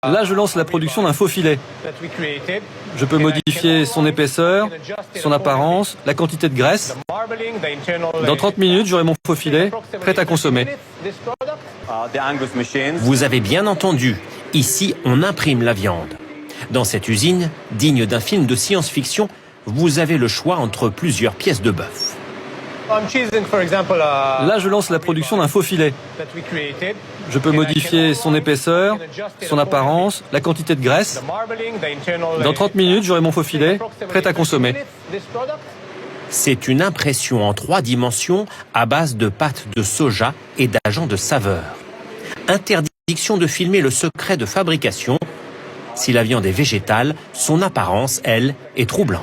Là, je lance la production d'un faux filet. Je peux modifier son épaisseur, son apparence, la quantité de graisse. Dans 30 minutes, j'aurai mon faux filet prêt à consommer. Vous avez bien entendu, ici on imprime la viande. Dans cette usine, digne d'un film de science-fiction, vous avez le choix entre plusieurs pièces de bœuf. Là, je lance la production d'un faux filet. Je peux modifier son épaisseur, son apparence, la quantité de graisse. Dans 30 minutes, j'aurai mon faux filet prêt à consommer. C'est une impression en 3 dimensions à base de pâte de soja et d'agents de saveur. Interdiction de filmer le secret de fabrication. Si la viande est végétale, son apparence, elle, est troublante.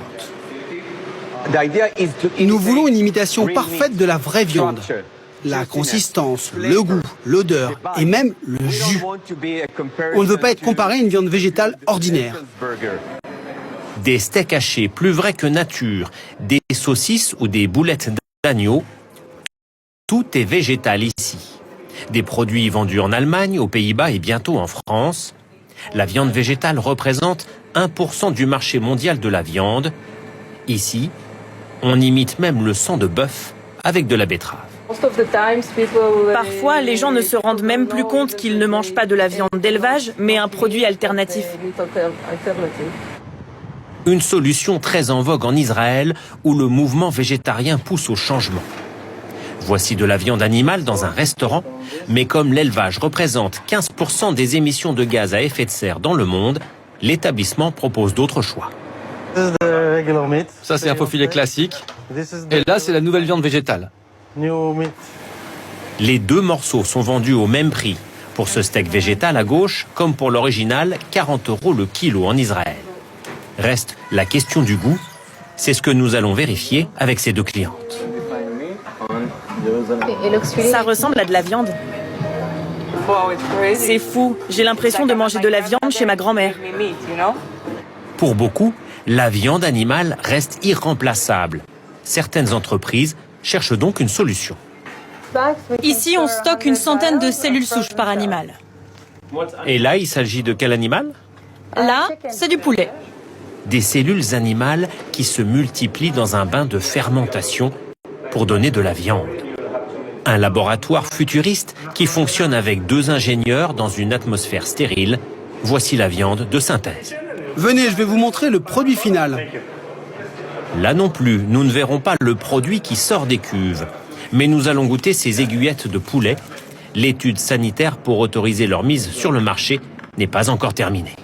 Nous voulons une imitation parfaite de la vraie viande. La consistance, le goût, l'odeur et même le jus. On ne veut pas être comparé à une viande végétale ordinaire. Des steaks hachés plus vrais que nature, des saucisses ou des boulettes d'agneau, tout est végétal ici. Des produits vendus en Allemagne, aux Pays-Bas et bientôt en France. La viande végétale représente 1% du marché mondial de la viande. Ici, on imite même le sang de bœuf avec de la betterave. Parfois, les gens ne se rendent même plus compte qu'ils ne mangent pas de la viande d'élevage, mais un produit alternatif. Une solution très en vogue en Israël, où le mouvement végétarien pousse au changement. Voici de la viande animale dans un restaurant, mais comme l'élevage représente 15% des émissions de gaz à effet de serre dans le monde, l'établissement propose d'autres choix. Ça, c'est un faux filet classique. Et là, c'est la nouvelle viande végétale. Les 2 morceaux sont vendus au même prix. Pour ce steak végétal à gauche, comme pour l'original, 40 € le kilo en Israël. Reste la question du goût. C'est ce que nous allons vérifier avec ces 2 clientes. Ça ressemble à de la viande. C'est fou. J'ai l'impression de manger de la viande chez ma grand-mère. Pour beaucoup, la viande animale reste irremplaçable. Certaines entreprises cherchent donc une solution. Ici, on stocke une centaine de cellules souches par animal. Et là, il s'agit de quel animal? Là, c'est du poulet. Des cellules animales qui se multiplient dans un bain de fermentation pour donner de la viande. Un laboratoire futuriste qui fonctionne avec 2 ingénieurs dans une atmosphère stérile. Voici la viande de synthèse. Venez, je vais vous montrer le produit final. Là non plus, nous ne verrons pas le produit qui sort des cuves. Mais nous allons goûter ces aiguillettes de poulet. L'étude sanitaire pour autoriser leur mise sur le marché n'est pas encore terminée.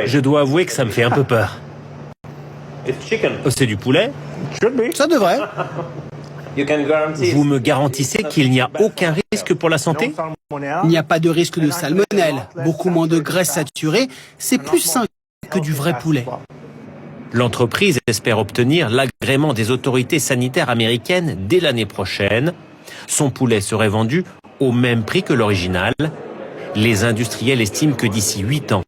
Je dois avouer que ça me fait un peu peur. C'est du poulet? Ça devrait. Vous me garantissez qu'il n'y a aucun risque pour la santé? Il n'y a pas de risque de salmonelle, beaucoup moins de graisse saturée. C'est plus sain que du vrai poulet. L'entreprise espère obtenir l'agrément des autorités sanitaires américaines dès l'année prochaine. Son poulet serait vendu au même prix que l'original. Les industriels estiment que d'ici 8 ans,